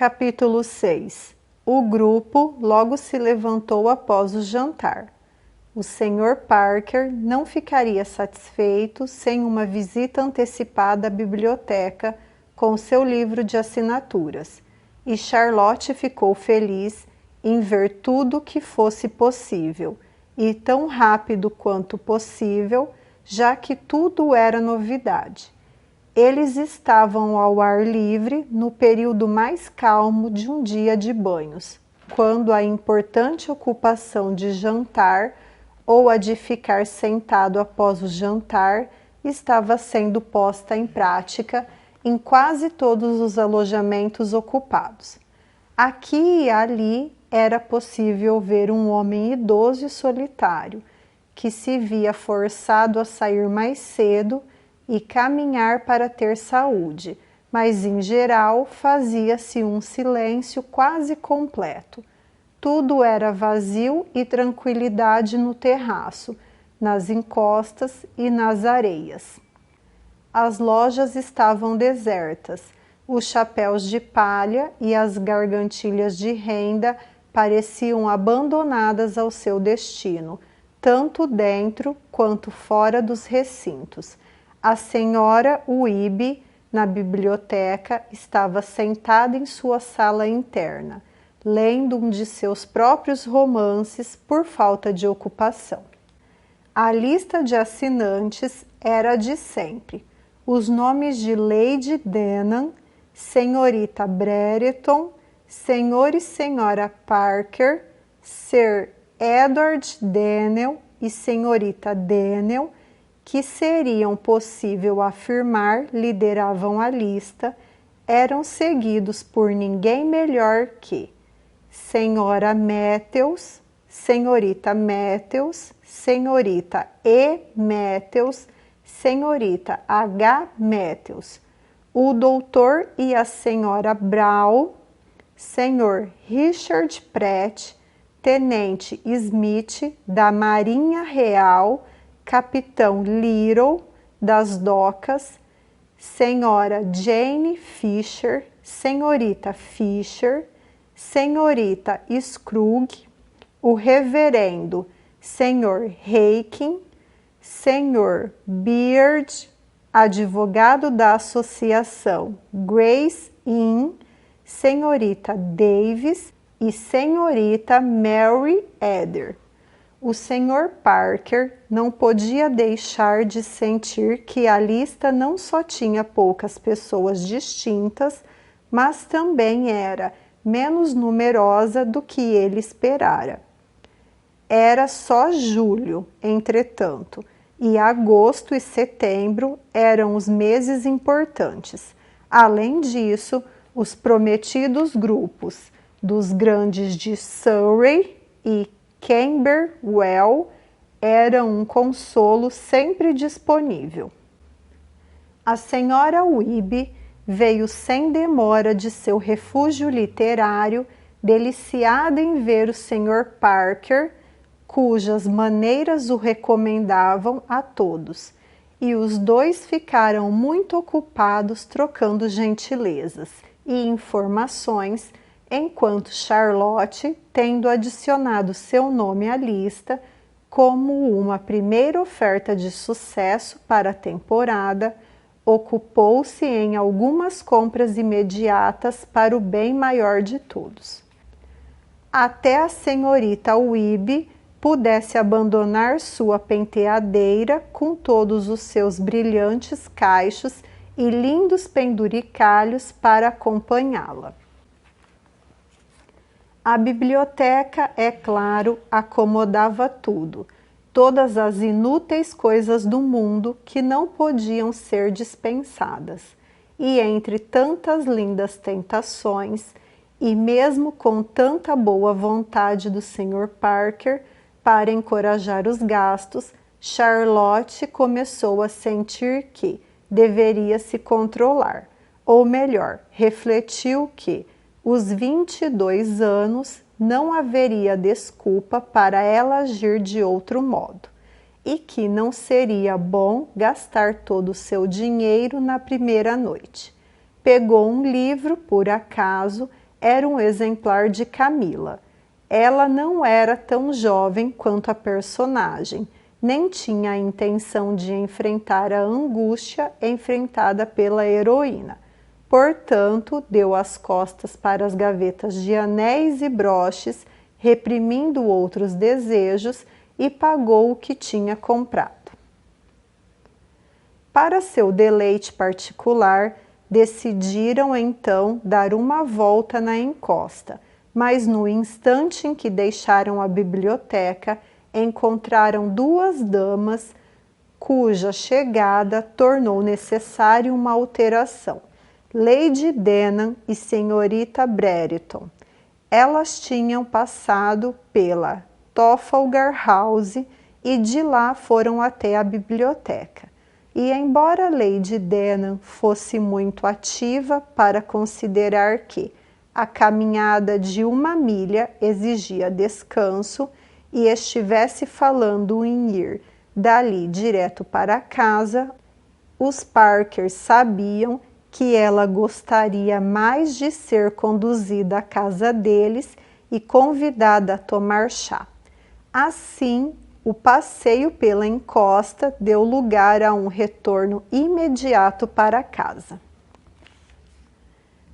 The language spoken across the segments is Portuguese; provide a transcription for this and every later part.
Capítulo 6. O grupo logo se levantou após o jantar. O Sr. Parker não ficaria satisfeito sem uma visita antecipada à biblioteca com seu livro de assinaturas, e Charlotte ficou feliz em ver tudo o que fosse possível, e tão rápido quanto possível, já que tudo era novidade. Eles estavam ao ar livre no período mais calmo de um dia de banhos, quando a importante ocupação de jantar ou a de ficar sentado após o jantar estava sendo posta em prática em quase todos os alojamentos ocupados. Aqui e ali era possível ver um homem idoso e solitário, que se via forçado a sair mais cedo e caminhar para ter saúde, mas em geral fazia-se um silêncio quase completo. Tudo era vazio e tranquilidade no terraço, nas encostas e nas areias. As lojas estavam desertas, os chapéus de palha e as gargantilhas de renda pareciam abandonadas ao seu destino, tanto dentro quanto fora dos recintos. A senhora Weeby, na biblioteca, estava sentada em sua sala interna, lendo um de seus próprios romances por falta de ocupação. A lista de assinantes era a de sempre. Os nomes de Lady Denham, senhorita Brereton, senhor e senhora Parker, Sir Edward Denham e senhorita Denham, que seriam possível afirmar lideravam a lista, eram seguidos por ninguém melhor que senhora Matthews, senhorita Matthews, senhorita E. Matthews, senhorita H. Matthews, o doutor e a senhora Brown, senhor Richard Pratt, tenente Smith da Marinha Real, capitão Little das docas, senhora Jane Fisher, senhorita Fisher, senhorita Scruggs, o reverendo senhor Heikin, senhor Beard, advogado da associação Grace Inn, senhorita Davis e senhorita Mary Eder. O Sr. Parker não podia deixar de sentir que a lista não só tinha poucas pessoas distintas, mas também era menos numerosa do que ele esperara. Era só julho, entretanto, e agosto e setembro eram os meses importantes. Além disso, os prometidos grupos dos grandes de Surrey e Camberwell era um consolo sempre disponível. A senhora Weeby veio sem demora de seu refúgio literário, deliciada em ver o Sr. Parker, cujas maneiras o recomendavam a todos, e os dois ficaram muito ocupados trocando gentilezas e informações, enquanto Charlotte, tendo adicionado seu nome à lista como uma primeira oferta de sucesso para a temporada, ocupou-se em algumas compras imediatas para o bem maior de todos. Até a senhorita Weeby pudesse abandonar sua penteadeira com todos os seus brilhantes cachos e lindos penduricalhos para acompanhá-la. A biblioteca, é claro, acomodava tudo, todas as inúteis coisas do mundo que não podiam ser dispensadas, e entre tantas lindas tentações, e mesmo com tanta boa vontade do Sr. Parker para encorajar os gastos, Charlotte começou a sentir que deveria se controlar, ou melhor, refletiu que os 22 anos não haveria desculpa para ela agir de outro modo, e que não seria bom gastar todo o seu dinheiro na primeira noite. Pegou um livro, por acaso, era um exemplar de Camila. Ela não era tão jovem quanto a personagem, nem tinha a intenção de enfrentar a angústia enfrentada pela heroína. Portanto, deu as costas para as gavetas de anéis e broches, reprimindo outros desejos, e pagou o que tinha comprado. Para seu deleite particular, decidiram então dar uma volta na encosta, mas no instante em que deixaram a biblioteca, encontraram duas damas cuja chegada tornou necessária uma alteração. Lady Denham e Senhorita Brereton. Elas tinham passado pela Trafalgar House e de lá foram até a biblioteca. E embora Lady Denham fosse muito ativa para considerar que a caminhada de 1 milha exigia descanso e estivesse falando em ir dali direto para casa, os Parker sabiam que ela gostaria mais de ser conduzida à casa deles e convidada a tomar chá. Assim, o passeio pela encosta deu lugar a um retorno imediato para casa.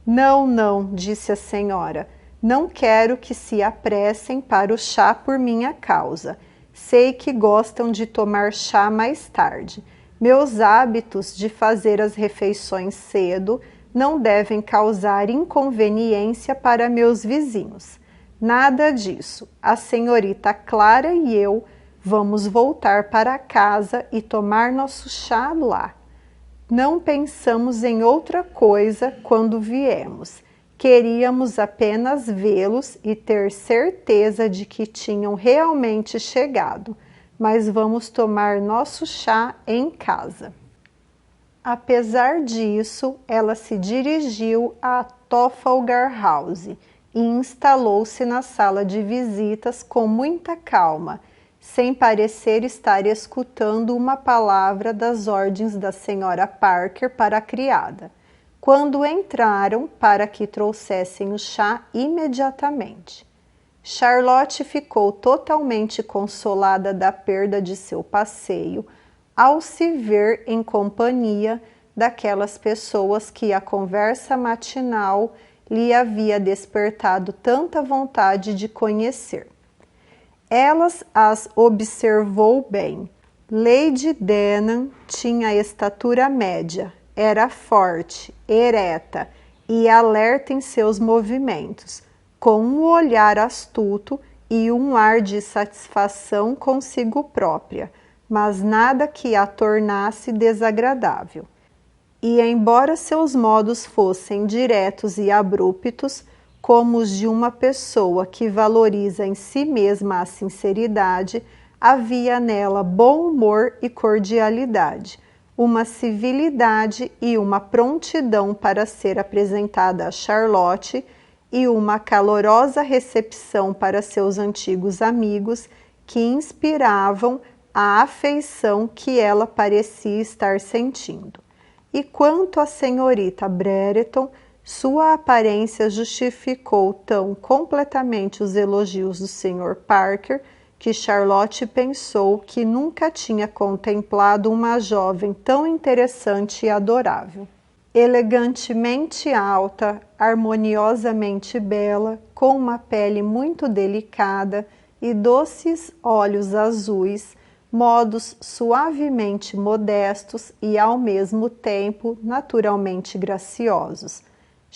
Não, não, disse a senhora, não quero que se apressem para o chá por minha causa. Sei que gostam de tomar chá mais tarde. Meus hábitos de fazer as refeições cedo não devem causar inconveniência para meus vizinhos. Nada disso. A senhorita Clara e eu vamos voltar para casa e tomar nosso chá lá. Não pensamos em outra coisa quando viemos. Queríamos apenas vê-los e ter certeza de que tinham realmente chegado, mas vamos tomar nosso chá em casa. Apesar disso, ela se dirigiu à Trafalgar House e instalou-se na sala de visitas com muita calma, sem parecer estar escutando uma palavra das ordens da senhora Parker para a criada, quando entraram para que trouxessem o chá imediatamente. Charlotte ficou totalmente consolada da perda de seu passeio ao se ver em companhia daquelas pessoas que a conversa matinal lhe havia despertado tanta vontade de conhecer. Elas as observou bem. Lady Denham tinha estatura média, era forte, ereta e alerta em seus movimentos, com um olhar astuto e um ar de satisfação consigo própria, mas nada que a tornasse desagradável. E embora seus modos fossem diretos e abruptos, como os de uma pessoa que valoriza em si mesma a sinceridade, havia nela bom humor e cordialidade, uma civilidade e uma prontidão para ser apresentada a Charlotte e uma calorosa recepção para seus antigos amigos que inspiravam a afeição que ela parecia estar sentindo. E quanto à senhorita Brereton, sua aparência justificou tão completamente os elogios do Sr. Parker que Charlotte pensou que nunca tinha contemplado uma jovem tão interessante e adorável. Elegantemente alta, harmoniosamente bela, com uma pele muito delicada e doces olhos azuis, modos suavemente modestos e ao mesmo tempo naturalmente graciosos.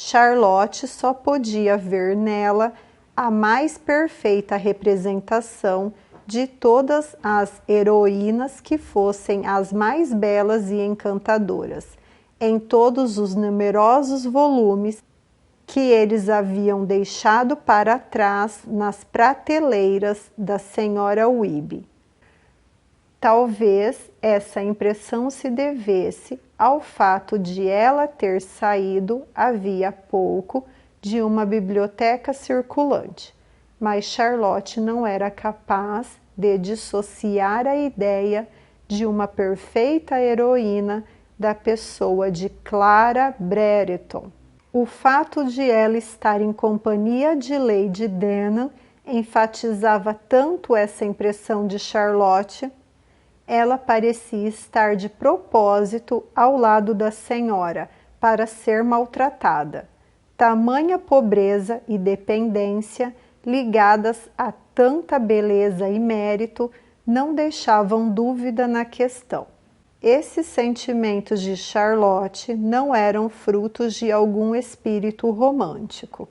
Charlotte só podia ver nela a mais perfeita representação de todas as heroínas que fossem as mais belas e encantadoras, em todos os numerosos volumes que eles haviam deixado para trás nas prateleiras da senhora Webbe. Talvez essa impressão se devesse ao fato de ela ter saído havia pouco de uma biblioteca circulante, mas Charlotte não era capaz de dissociar a ideia de uma perfeita heroína da pessoa de Clara Brereton. O fato de ela estar em companhia de Lady Denham enfatizava tanto essa impressão de Charlotte. Ela parecia estar de propósito ao lado da senhora para ser maltratada. Tamanha pobreza e dependência, ligadas a tanta beleza e mérito, não deixavam dúvida na questão. Esses sentimentos de Charlotte não eram frutos de algum espírito romântico.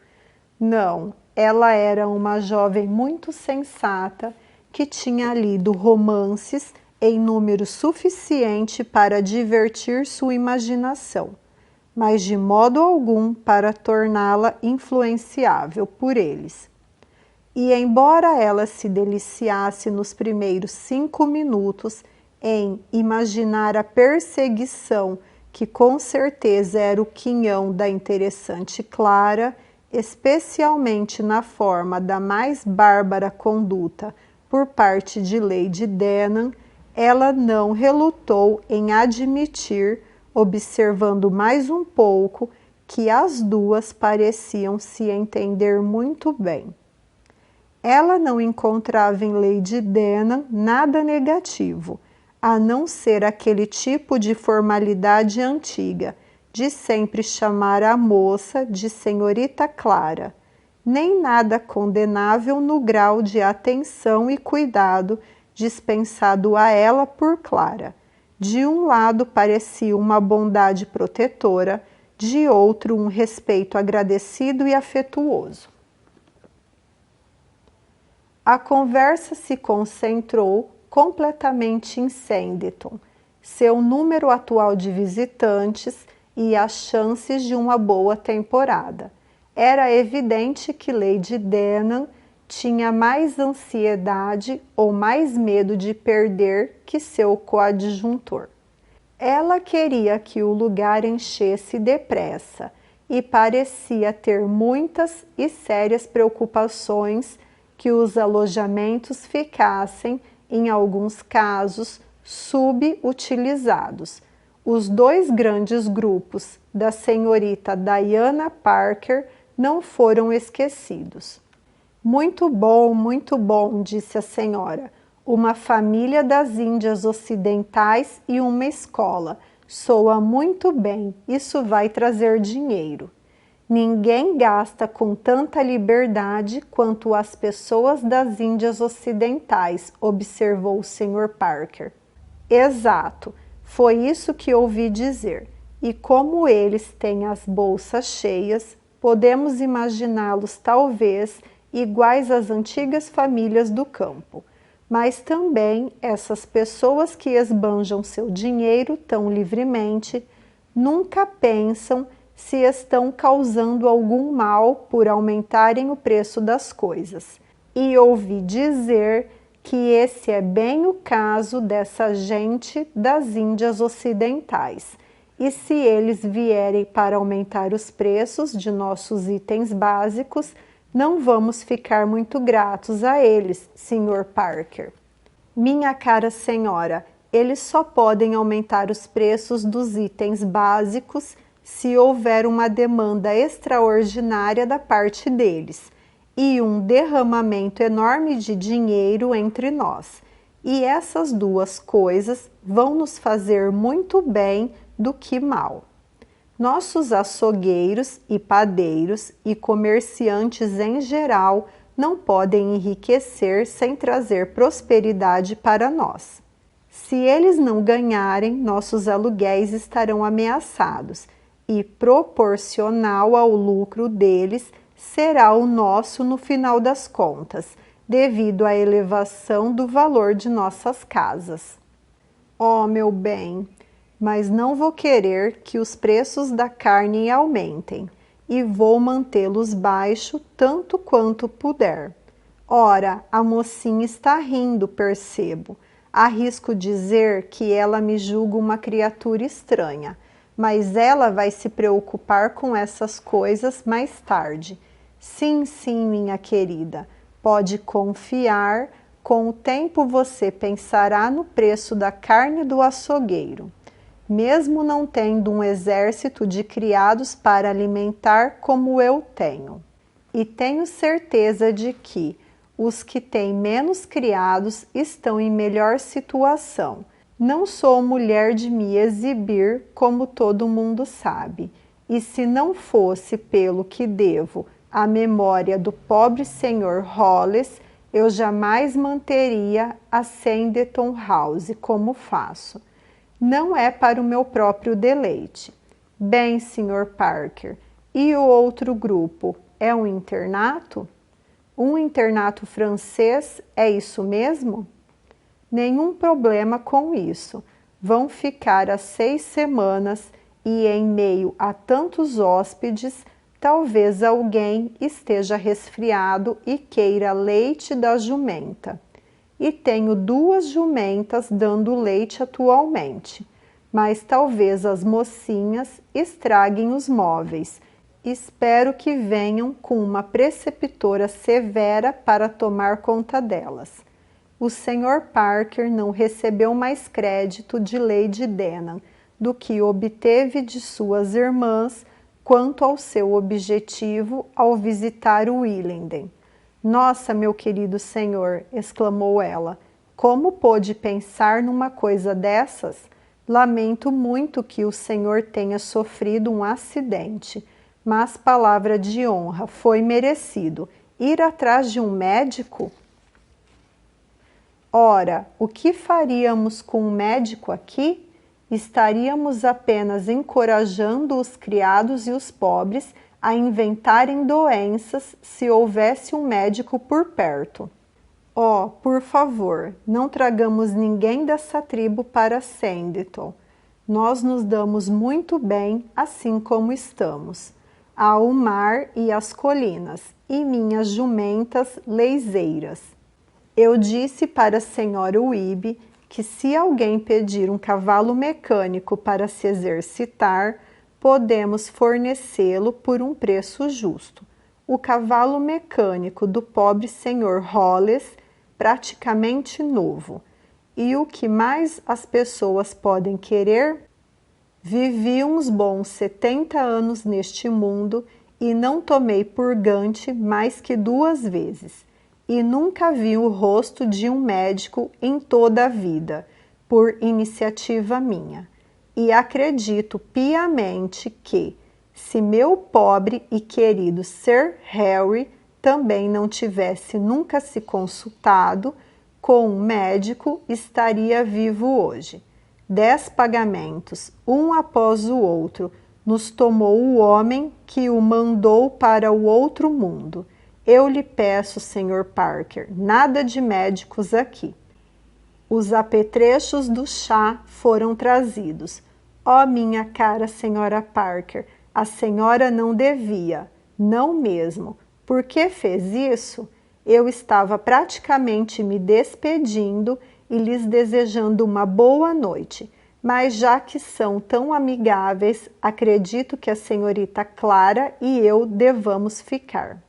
Não, ela era uma jovem muito sensata que tinha lido romances em número suficiente para divertir sua imaginação, mas de modo algum para torná-la influenciável por eles. E embora ela se deliciasse nos primeiros 5 minutos em imaginar a perseguição que com certeza era o quinhão da interessante Clara, especialmente na forma da mais bárbara conduta por parte de Lady Denham, ela não relutou em admitir, observando mais um pouco, que as duas pareciam se entender muito bem. Ela não encontrava em Lady Denham nada negativo, a não ser aquele tipo de formalidade antiga, de sempre chamar a moça de senhorita Clara, nem nada condenável no grau de atenção e cuidado dispensado a ela por Clara. De um lado parecia uma bondade protetora, de outro um respeito agradecido e afetuoso. A conversa se concentrou completamente em Sanditon, seu número atual de visitantes e as chances de uma boa temporada. Era evidente que Lady Denham tinha mais ansiedade ou mais medo de perder que seu coadjuntor. Ela queria que o lugar enchesse depressa e parecia ter muitas e sérias preocupações que os alojamentos ficassem, em alguns casos, subutilizados. Os 2 grandes grupos da senhorita Diana Parker não foram esquecidos. Muito bom, disse a senhora. Uma família das Índias Ocidentais e uma escola. Soa muito bem, isso vai trazer dinheiro. Ninguém gasta com tanta liberdade quanto as pessoas das Índias Ocidentais, observou o Sr. Parker. Exato, foi isso que ouvi dizer. E como eles têm as bolsas cheias, podemos imaginá-los talvez iguais às antigas famílias do campo. Mas também essas pessoas que esbanjam seu dinheiro tão livremente nunca pensam se estão causando algum mal por aumentarem o preço das coisas. E ouvi dizer que esse é bem o caso dessa gente das Índias Ocidentais. E se eles vierem para aumentar os preços de nossos itens básicos, não vamos ficar muito gratos a eles, Sr. Parker. Minha cara senhora, eles só podem aumentar os preços dos itens básicos se houver uma demanda extraordinária da parte deles e um derramamento enorme de dinheiro entre nós. E essas duas coisas vão nos fazer muito bem do que mal. Nossos açougueiros e padeiros e comerciantes em geral não podem enriquecer sem trazer prosperidade para nós. Se eles não ganharem, nossos aluguéis estarão ameaçados e proporcional ao lucro deles será o nosso no final das contas, devido à elevação do valor de nossas casas. Oh, meu bem, mas não vou querer que os preços da carne aumentem e vou mantê-los baixo tanto quanto puder. Ora, a mocinha está rindo, percebo. Arrisco dizer que ela me julga uma criatura estranha, mas ela vai se preocupar com essas coisas mais tarde. Sim, minha querida, pode confiar, com o tempo você pensará no preço da carne do açougueiro. mesmo não tendo um exército de criados para alimentar como eu tenho. E tenho certeza de que os que têm menos criados estão em melhor situação. Não sou mulher de me exibir, como todo mundo sabe, e se não fosse pelo que devo à memória do pobre Sr. Hollis, eu jamais manteria a Sanditon House como faço. Não é para o meu próprio deleite. Bem, Sr. Parker, e o outro grupo é um internato? Um internato francês, é isso mesmo? Nenhum problema com isso. Vão ficar as 6 semanas e, em meio a tantos hóspedes, talvez alguém esteja resfriado e queira leite da jumenta. E tenho 2 jumentas dando leite atualmente, mas talvez as mocinhas estraguem os móveis. Espero que venham com uma preceptora severa para tomar conta delas. O Sr. Parker não recebeu mais crédito de Lady Denham do que obteve de suas irmãs quanto ao seu objetivo ao visitar o Willenden. Nossa, meu querido senhor, exclamou ela, como pôde pensar numa coisa dessas? Lamento muito que o senhor tenha sofrido um acidente, mas palavra de honra, foi merecido. Ir atrás de um médico? Ora, o que faríamos com um médico aqui? Estaríamos apenas encorajando os criados e os pobres a inventarem doenças se houvesse um médico por perto. Oh, por favor, não tragamos ninguém dessa tribo para Sanditon. Nós nos damos muito bem assim como estamos. Há o mar e as colinas, e minhas jumentas leizeiras. Eu disse para a senhora Webb que se alguém pedir um cavalo mecânico para se exercitar, podemos fornecê-lo por um preço justo. O cavalo mecânico do pobre Sr. Hollis, praticamente novo. E o que mais as pessoas podem querer? Vivi uns bons 70 anos neste mundo e não tomei purgante mais que 2 vezes. E nunca vi o rosto de um médico em toda a vida, por iniciativa minha. E acredito piamente que, se meu pobre e querido Sir Harry também não tivesse nunca se consultado com um médico, estaria vivo hoje. 10 pagamentos, um após o outro, nos tomou o homem que o mandou para o outro mundo. Eu lhe peço, Sr. Parker, nada de médicos aqui. Os apetrechos do chá foram trazidos. Oh, minha cara Sra. Parker, a senhora não devia, não mesmo. Por que fez isso? Eu estava praticamente me despedindo e lhes desejando uma boa noite, mas já que são tão amigáveis, acredito que a senhorita Clara e eu devamos ficar.